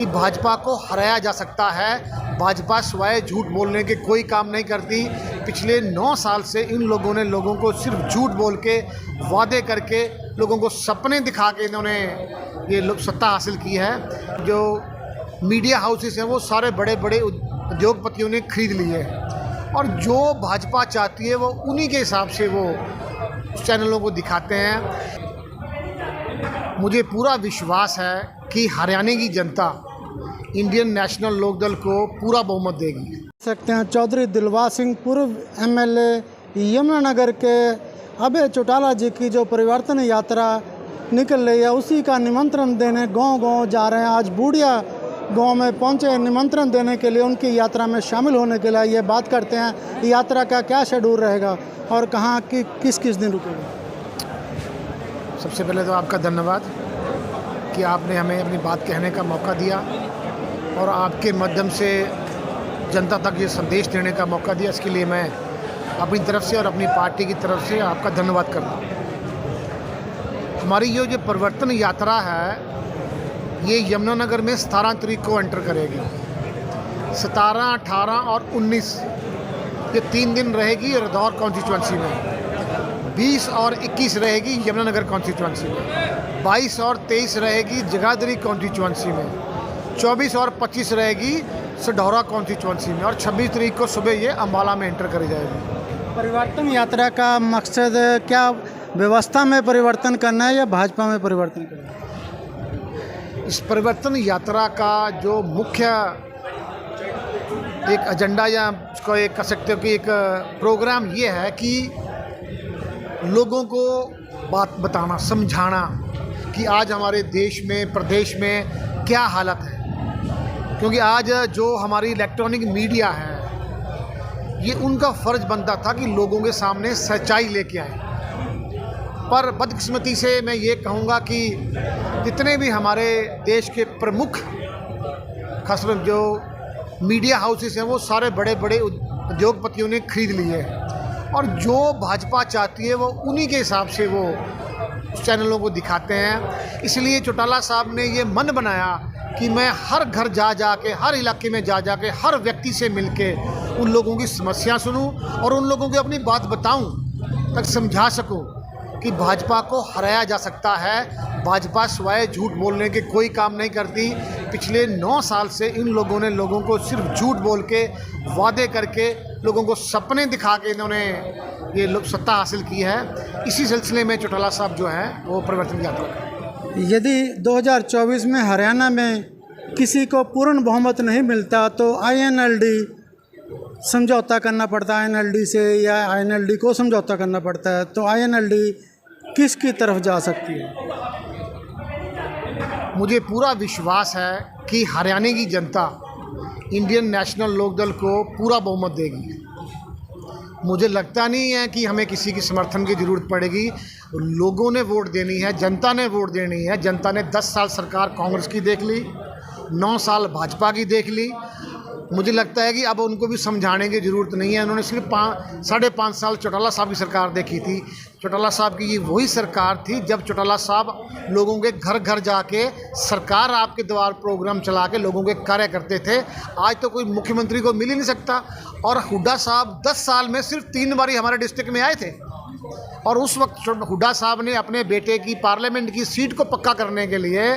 भाजपा को हराया जा सकता है। भाजपा सिवाय झूठ बोलने के कोई काम नहीं करती। पिछले 9 साल से इन लोगों ने लोगों को सिर्फ झूठ बोल के, वादे करके, लोगों को सपने दिखा के इन्होंने ये लोग सत्ता हासिल की है। जो मीडिया हाउसेस हैं वो सारे बड़े बड़े उद्योगपतियों ने खरीद लिए हैं और जो भाजपा चाहती है वो उन्हीं के हिसाब से वो चैनलों को दिखाते हैं। मुझे पूरा विश्वास है कि हरियाणा की जनता इंडियन नेशनल लोकदल को पूरा बहुमत देगी। सकते हैं चौधरी दिलबाग सिंह पूर्व एमएलए यमुनानगर के अभय चौटाला जी की जो परिवर्तन यात्रा निकल रही है उसी का निमंत्रण देने गांव-गांव जा रहे हैं। आज बूढ़िया गांव में पहुंचे निमंत्रण देने के लिए, उनकी यात्रा में शामिल होने के लिए। ये बात करते हैं यात्रा का क्या शेड्यूल रहेगा और कहाँ की किस किस दिन रुकेगा। सबसे पहले तो आपका धन्यवाद कि आपने हमें अपनी बात कहने का मौका दिया और आपके माध्यम से जनता तक ये संदेश देने का मौका दिया। इसके लिए मैं अपनी तरफ से और अपनी पार्टी की तरफ से आपका धन्यवाद करता हूँ। हमारी ये जो परिवर्तन यात्रा है ये यमुनानगर में 17 तारीख को एंटर करेगी। 17, 18 और 19 ये 3 दिन रहेगी रदौर कॉन्स्टिट्यूंसी में। 20 और 21 रहेगी यमुनानगर कॉन्स्टिट्यूंसी में। 22 और 23 रहेगी जगाधरी कॉन्स्टिट्यूंसी में। 24 और 25 रहेगी सढौरा कॉन्स्टिट्यूंसी में और 26 तारीख को सुबह ये अम्बाला में एंटर करी जाएगी। परिवर्तन यात्रा का मकसद क्या व्यवस्था में परिवर्तन करना है या भाजपा में परिवर्तन करना है? इस परिवर्तन यात्रा का जो मुख्य एक एजेंडा या उसको एक कह सकते हो कि एक प्रोग्राम ये है कि लोगों को बात बताना, समझाना कि आज हमारे देश में, प्रदेश में क्या हालत है। क्योंकि आज जो हमारी इलेक्ट्रॉनिक मीडिया है ये उनका फ़र्ज़ बनता था कि लोगों के सामने सच्चाई लेके आए। पर बदकिस्मती से मैं ये कहूँगा कि जितने भी हमारे देश के प्रमुख खासकर जो मीडिया हाउसेस हैं वो सारे बड़े बड़े उद्योगपतियों ने खरीद लिए हैं और जो भाजपा चाहती है वो उन्हीं के हिसाब से वो चैनलों को दिखाते हैं। इसलिए चौटाला साहब ने ये मन बनाया कि मैं हर घर जा के, हर इलाके में जा के, हर व्यक्ति से मिलके उन लोगों की समस्या सुनूं और उन लोगों को अपनी बात बताऊं, तक समझा सकूं कि भाजपा को हराया जा सकता है। भाजपा सिवाय झूठ बोलने के कोई काम नहीं करती। पिछले 9 साल से इन लोगों ने लोगों को सिर्फ झूठ बोल के, वादे करके, लोगों को सपने दिखा के इन्होंने ये लोग सत्ता हासिल की है। इसी सिलसिले में चौटाला साहब जो हैं वो परिवर्तन यात्रा कर। यदि 2024 में हरियाणा में किसी को पूर्ण बहुमत नहीं मिलता तो आईएनएलडी समझौता करना पड़ता है आईएनएलडी से या आईएनएलडी को समझौता करना पड़ता है, तो आईएनएलडी किसकी तरफ जा सकती है? मुझे पूरा विश्वास है कि हरियाणा की जनता इंडियन नेशनल लोकदल को पूरा बहुमत देगी। मुझे लगता नहीं है कि हमें किसी की समर्थन की ज़रूरत पड़ेगी। लोगों ने वोट देनी है, जनता ने वोट देनी है। जनता ने 10 साल सरकार कांग्रेस की देख ली, 9 साल भाजपा की देख ली। मुझे लगता है कि अब उनको भी समझाने की ज़रूरत नहीं है। उन्होंने सिर्फ 5.5 साल चौटाला साहब की सरकार देखी थी। चौटाला साहब की ये वही सरकार थी जब चौटाला साहब लोगों के घर घर जाके सरकार आपके द्वार प्रोग्राम चला के लोगों के कार्य करते थे। आज तो कोई मुख्यमंत्री को मिल ही नहीं सकता। और हुड्डा साहब 10 साल में सिर्फ 3 बार हमारे डिस्ट्रिक्ट में आए थे और उस वक्त हुड्डा साहब ने अपने बेटे की पार्लियामेंट की सीट को पक्का करने के लिए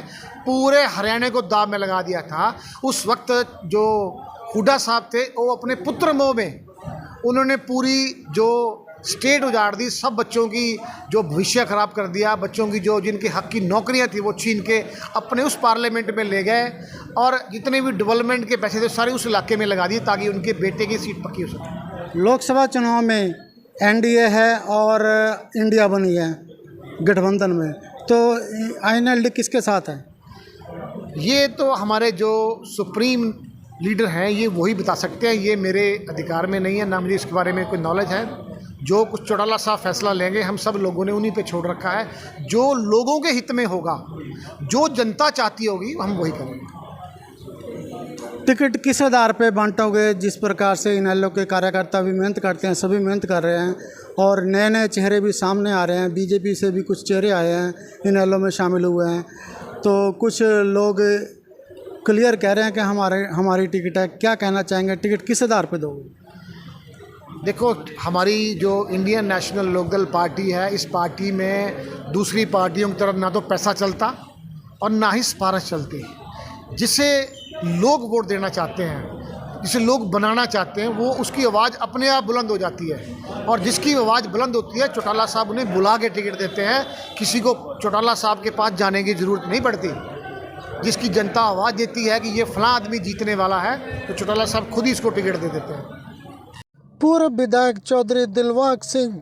पूरे हरियाणा को दाव में लगा दिया था। उस वक्त जो हुड्डा साहब थे वो अपने पुत्र मोह में उन्होंने पूरी जो स्टेट उजाड़ दी, सब बच्चों की जो भविष्य ख़राब कर दिया, बच्चों की जो जिनकी हक की नौकरियां थी वो छीन के अपने उस पार्लियामेंट में ले गए और जितने भी डेवलपमेंट के पैसे थे सारे उस इलाके में लगा दिए ताकि उनके बेटे की सीट पक्की हो सके। लोकसभा चुनाव में एनडीए है और इंडिया बनी है गठबंधन में, तो आईएनएलडी किसके साथ है? ये तो हमारे जो सुप्रीम लीडर हैं ये वही बता सकते हैं। ये मेरे अधिकार में नहीं है, ना मुझे इसके बारे में कोई नॉलेज है। जो कुछ चौटाला साहब फैसला लेंगे हम सब लोगों ने उन्हीं पे छोड़ रखा है। जो लोगों के हित में होगा, जो जनता चाहती होगी हम वही करेंगे। टिकट किस आधार पे बांटोगे? जिस प्रकार से इनेलो के कार्यकर्ता भी मेहनत करते हैं, सभी मेहनत कर रहे हैं और नए नए चेहरे भी सामने आ रहे हैं। बीजेपी से भी कुछ चेहरे आए हैं, इनेलो में शामिल हुए हैं, तो कुछ लोग क्लियर कह रहे हैं कि हमारी टिकट है, क्या कहना चाहेंगे? टिकट किस आधार पे दोगे? देखो, हमारी जो इंडियन नेशनल लोकदल पार्टी है, इस पार्टी में दूसरी पार्टियों की तरफ ना तो पैसा चलता और ना ही सिफारिश चलती। जिसे लोग वोट देना चाहते हैं, जिसे लोग बनाना चाहते हैं, वो उसकी आवाज़ अपने आप बुलंद हो जाती है। और जिसकी आवाज़ बुलंद होती है, चौटाला साहब उन्हें बुला के टिकट देते हैं। किसी को चौटाला साहब के पास जाने की ज़रूरत नहीं पड़ती। जिसकी जनता आवाज़ देती है कि ये फ़लाँ आदमी जीतने वाला है, तो चौटाला साहब खुद ही इसको टिकट दे देते हैं। पूर्व विधायक चौधरी दिलबाग सिंह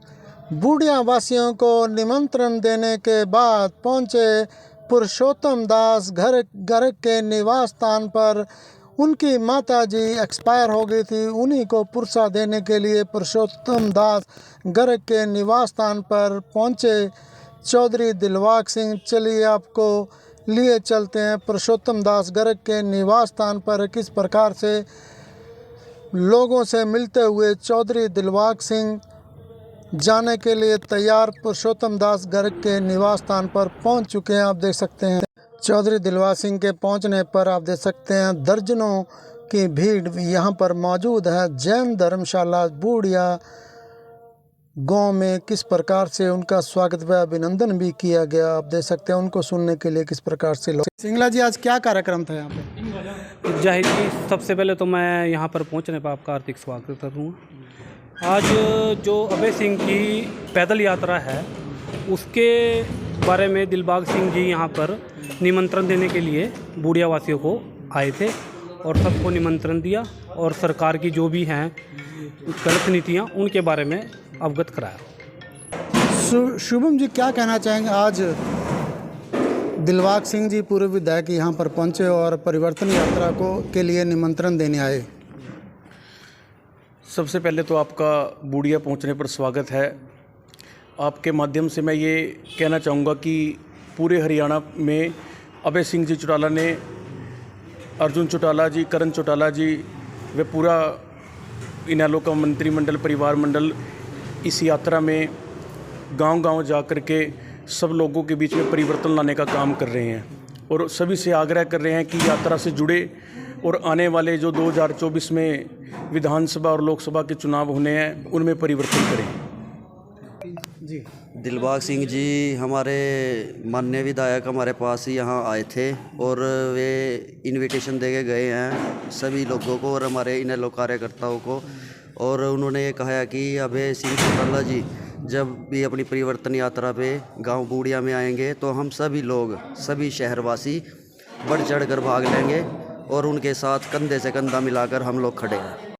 बूढ़िया वासियों को निमंत्रण देने के बाद पहुंचे पुरुषोत्तम दास घर के निवास स्थान पर। उनकी माताजी एक्सपायर हो गई थी, उन्हीं को पुरसा देने के लिए पुरुषोत्तम दास घर के निवास स्थान पर पहुंचे चौधरी दिलबाग सिंह। चलिए आपको लिए चलते हैं पुरुषोत्तम दास घर के निवास स्थान पर किस प्रकार से लोगों से मिलते हुए चौधरी दिलबाग सिंह जाने के लिए तैयार पुरुषोत्तम दास घर के निवास स्थान पर पहुंच चुके हैं। आप देख सकते हैं चौधरी दिलबाग सिंह के पहुंचने पर आप देख सकते हैं दर्जनों की भीड़ यहां पर मौजूद है। जैन धर्मशाला बूढ़िया गांव में किस प्रकार से उनका स्वागत व अभिनंदन भी किया गया, आप देख सकते हैं। उनको सुनने के लिए किस प्रकार से लोग। सिंगला जी, आज क्या कार्यक्रम था यहाँ पे? जाहिर जी, सबसे पहले तो मैं यहाँ पर पहुँचने पर आपका हार्दिक स्वागत करूँगा। आज जो अभय सिंह की पैदल यात्रा है, उसके बारे में दिलबाग सिंह जी यहाँ पर निमंत्रण देने के लिए बूढ़िया वासियों को आए थे और सबको निमंत्रण दिया और सरकार की जो भी हैं गलत नीतियाँ, उनके बारे में अवगत कराया। शुभम जी, क्या कहना चाहेंगे? आज दिलबाग सिंह जी पूर्व विधायक यहाँ पर पहुँचे और परिवर्तन यात्रा के लिए निमंत्रण देने आए। सबसे पहले तो आपका बूढ़िया पहुँचने पर स्वागत है। आपके माध्यम से मैं ये कहना चाहूँगा कि पूरे हरियाणा में अभय सिंह जी चौटाला ने, अर्जुन चौटाला जी, करण चौटाला जी व पूरा इनेलो का मंत्रिमंडल, परिवार मंडल इस यात्रा में गांव-गांव जा कर के सब लोगों के बीच में परिवर्तन लाने का काम कर रहे हैं और सभी से आग्रह कर रहे हैं कि यात्रा से जुड़े और आने वाले जो 2024 में विधानसभा और लोकसभा के चुनाव होने हैं, उनमें परिवर्तन करें। जी, दिलबाग सिंह जी हमारे माननीय विधायक हमारे पास ही यहाँ आए थे और वे इनविटेशन दे के गए हैं सभी लोगों को और हमारे इनेलो कार्यकर्ताओं को। और उन्होंने ये कहा कि अभय सिंह चौटाला जी जब भी अपनी परिवर्तन यात्रा पे गांव बूढ़िया में आएंगे तो हम सभी लोग, सभी शहरवासी बढ़ चढ़ कर भाग लेंगे और उनके साथ कंधे से कंधा मिलाकर हम लोग खड़े हैं।